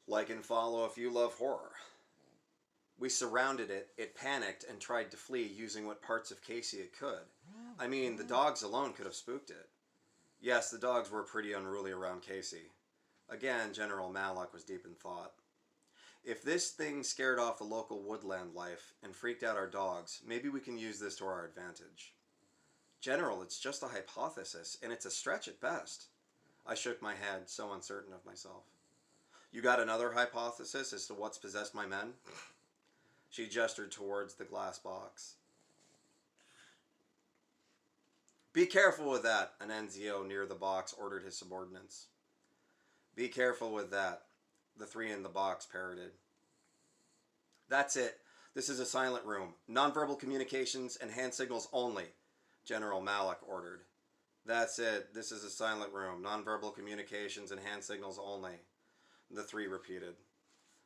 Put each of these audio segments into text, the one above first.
Like and follow if you love horror. We surrounded it, it panicked and tried to flee using what parts of Casey it could. I mean, the dogs alone could have spooked it. Yes, the dogs were pretty unruly around Casey. Again, General Malak was deep in thought. If this thing scared off the local woodland life and freaked out our dogs, maybe we can use this to our advantage. General, it's just a hypothesis, and it's a stretch at best. I shook my head, so uncertain of myself. You got another hypothesis as to what's possessed my men? She gestured towards the glass box. Be careful with that, an NZO near the box ordered his subordinates. Be careful with that, the three in the box parroted. That's it. This is a silent room. Nonverbal communications and hand signals only, General Malak ordered. That's it. This is a silent room. Nonverbal communications and hand signals only, the three repeated.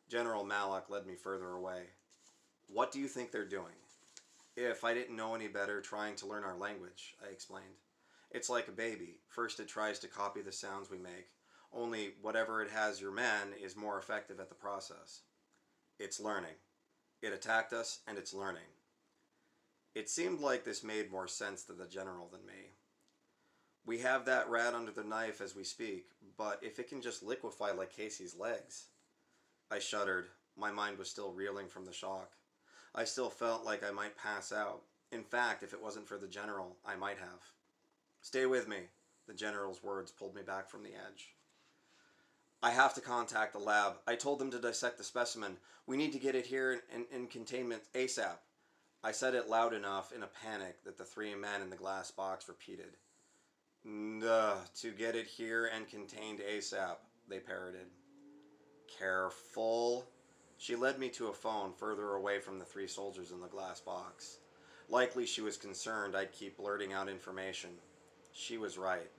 General Malak led me further away. What do you think they're doing? If I didn't know any better, trying to learn our language, I explained. It's like a baby. First it tries to copy the sounds we make. Only whatever it has your men is more effective at the process. It's learning. It attacked us, and it's learning. It seemed like this made more sense to the general than me. We have that rat under the knife as we speak, but if it can just liquefy like Casey's legs. I shuddered. My mind was still reeling from the shock. I still felt like I might pass out. In fact, if it wasn't for the general, I might have. Stay with me. The general's words pulled me back from the edge. I have to contact the lab. I told them to dissect the specimen. We need to get it here in containment ASAP. I said it loud enough in a panic that the three men in the glass box repeated. To get it here and contained ASAP, they parroted. Careful. She led me to a phone further away from the three soldiers in the glass box. Likely she was concerned I'd keep blurting out information. She was right.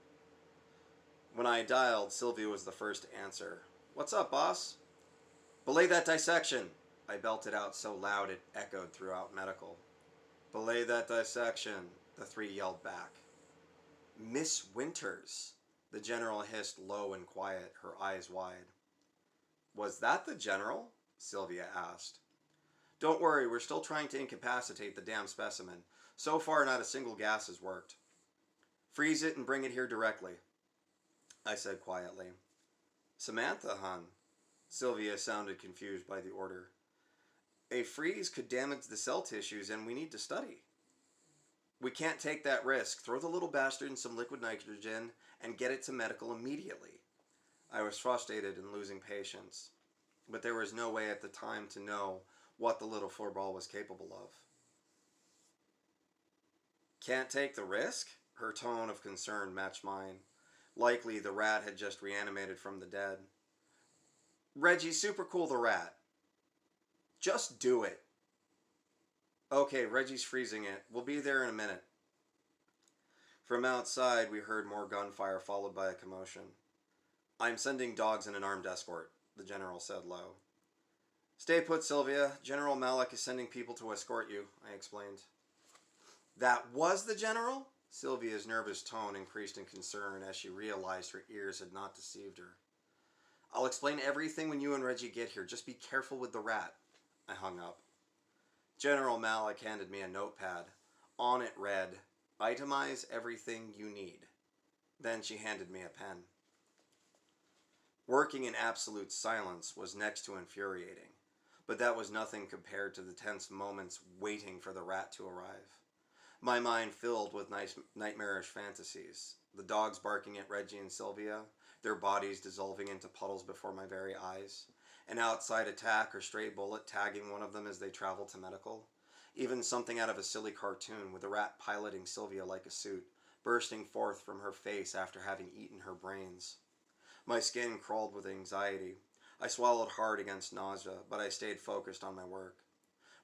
When I dialed, Sylvia was the first to answer. What's up, boss? Belay that dissection, I belted out so loud it echoed throughout medical. Belay that dissection, the three yelled back. Miss Winters, the general hissed low and quiet, her eyes wide. Was that the general? Sylvia asked. Don't worry, we're still trying to incapacitate the damn specimen. So far, not a single gas has worked. Freeze it and bring it here directly, I said quietly. Samantha, hon. Sylvia sounded confused by the order. A freeze could damage the cell tissues and we need to study. We can't take that risk. Throw the little bastard in some liquid nitrogen and get it to medical immediately. I was frustrated and losing patience, but there was no way at the time to know what the little furball was capable of. Can't take the risk? Her tone of concern matched mine. Likely the rat had just reanimated from the dead. Reggie's super cool, the rat. Just do it. Okay, Reggie's freezing it. We'll be there in a minute. From outside, we heard more gunfire followed by a commotion. I'm sending dogs and an armed escort, the general said low. Stay put, Sylvia. General Malak is sending people to escort you, I explained. That was the general? Sylvia's nervous tone increased in concern as she realized her ears had not deceived her. I'll explain everything when you and Reggie get here. Just be careful with the rat. I hung up. General Malak handed me a notepad. On it read, itemize everything you need. Then she handed me a pen. Working in absolute silence was next to infuriating, but that was nothing compared to the tense moments waiting for the rat to arrive. My mind filled with nightmarish fantasies. The dogs barking at Reggie and Sylvia, their bodies dissolving into puddles before my very eyes. An outside attack or stray bullet tagging one of them as they travel to medical. Even something out of a silly cartoon with a rat piloting Sylvia like a suit, bursting forth from her face after having eaten her brains. My skin crawled with anxiety. I swallowed hard against nausea, but I stayed focused on my work.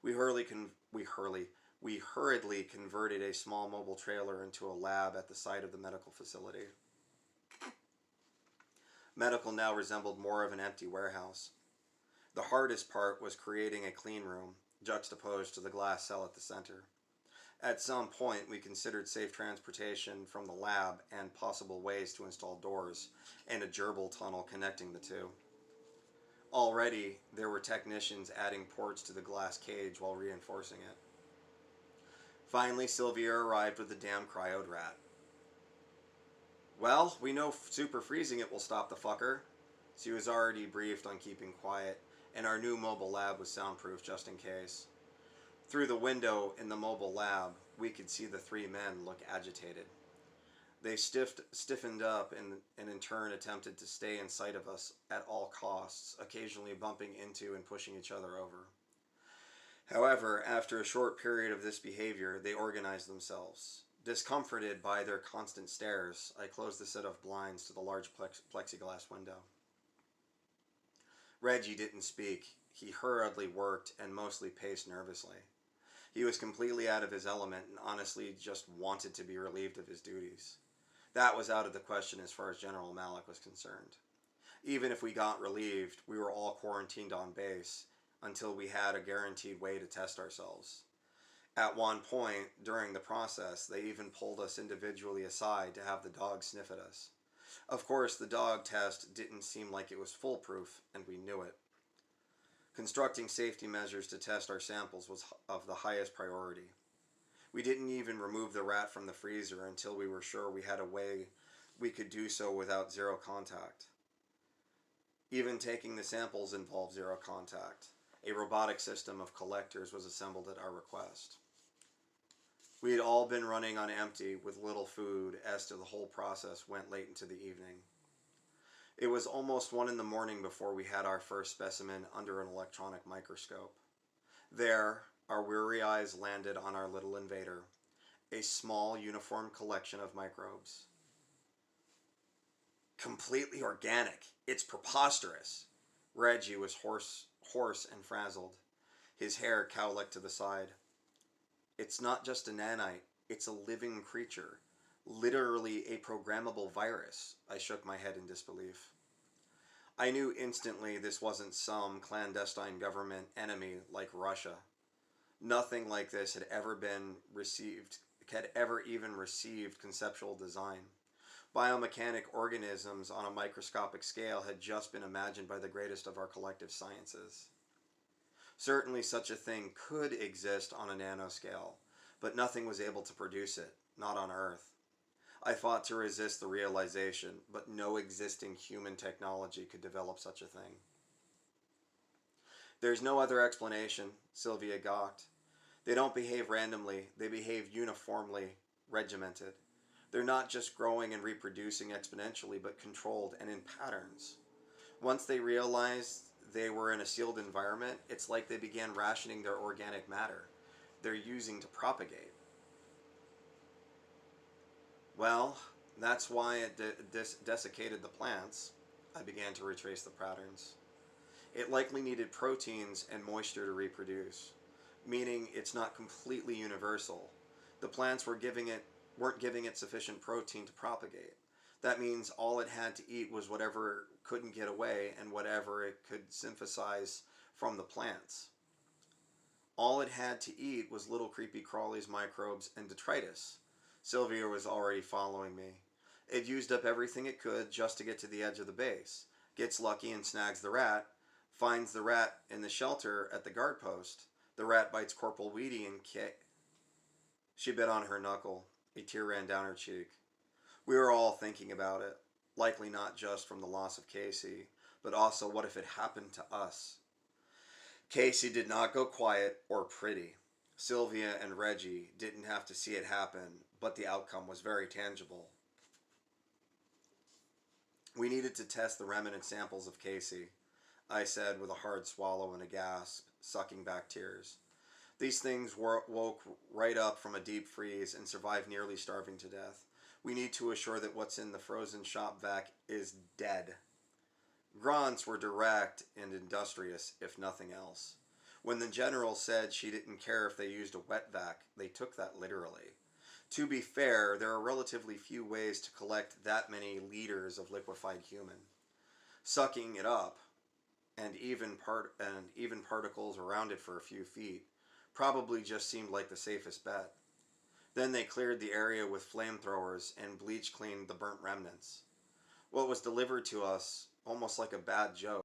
We hurriedly converted a small mobile trailer into a lab at the site of the medical facility. Medical now resembled more of an empty warehouse. The hardest part was creating a clean room, juxtaposed to the glass cell at the center. At some point, we considered safe transportation from the lab and possible ways to install doors and a gerbil tunnel connecting the two. Already, there were technicians adding ports to the glass cage while reinforcing it. Finally, Sylvia arrived with the damn cryoed rat. Well, we know super freezing it will stop the fucker. She was already briefed on keeping quiet, and our new mobile lab was soundproof just in case. Through the window in the mobile lab, we could see the three men look agitated. They stiffened up and in turn attempted to stay in sight of us at all costs, occasionally bumping into and pushing each other over. However, after a short period of this behavior, they organized themselves. Discomforted by their constant stares, I closed the set of blinds to the large plexiglass window. Reggie didn't speak. He hurriedly worked and mostly paced nervously. He was completely out of his element and honestly just wanted to be relieved of his duties. That was out of the question as far as General Malik was concerned. Even if we got relieved, we were all quarantined on base until we had a guaranteed way to test ourselves. At one point during the process, they even pulled us individually aside to have the dog sniff at us. Of course, the dog test didn't seem like it was foolproof, and we knew it. Constructing safety measures to test our samples was of the highest priority. We didn't even remove the rat from the freezer until we were sure we had a way we could do so without zero contact. Even taking the samples involved zero contact. A robotic system of collectors was assembled at our request. We had all been running on empty with little food as to the whole process went late into the evening. It was almost 1 in the morning before we had our first specimen under an electronic microscope. There, our weary eyes landed on our little invader, a small uniform collection of microbes. Completely organic. It's preposterous. Reggie was hoarse and frazzled, his hair cowlicked to the side. It's not just a nanite, it's a living creature. Literally a programmable virus. I shook my head in disbelief. I knew instantly this wasn't some clandestine government enemy like Russia. Nothing like this had ever even received conceptual design. Biomechanic organisms on a microscopic scale had just been imagined by the greatest of our collective sciences. Certainly such a thing could exist on a nanoscale, but nothing was able to produce it, not on Earth. I fought to resist the realization, but no existing human technology could develop such a thing. There's no other explanation, Sylvia gawked. They don't behave randomly, they behave uniformly, regimented. They're not just growing and reproducing exponentially, but controlled and in patterns. Once they realized they were in a sealed environment, it's like they began rationing their organic matter they're using to propagate. Well, that's why it desiccated the plants. I began to retrace the patterns. It likely needed proteins and moisture to reproduce, meaning it's not completely universal. The plants weren't giving it sufficient protein to propagate. That means all it had to eat was whatever couldn't get away and whatever it could synthesize from the plants. All it had to eat was little creepy crawlies, microbes, and detritus. Sylvia was already following me. It used up everything it could just to get to the edge of the base, gets lucky and snags the rat, finds the rat in the shelter at the guard post. The rat bites Corporal Weedy and She bit on her knuckle. A tear ran down her cheek. We were all thinking about it, likely not just from the loss of Casey, but also what if it happened to us. Casey did not go quiet or pretty. Sylvia and Reggie didn't have to see it happen, but the outcome was very tangible. We needed to test the remnant samples of Casey, I said with a hard swallow and a gasp, sucking back tears. These things woke right up from a deep freeze and survived nearly starving to death. We need to assure that what's in the frozen shop vac is dead. Grants were direct and industrious, if nothing else. When the general said she didn't care if they used a wet vac, they took that literally. To be fair, there are relatively few ways to collect that many liters of liquefied human. Sucking it up, and even particles around it for a few feet, probably just seemed like the safest bet. Then they cleared the area with flamethrowers and bleach cleaned the burnt remnants. What was delivered to us, almost like a bad joke,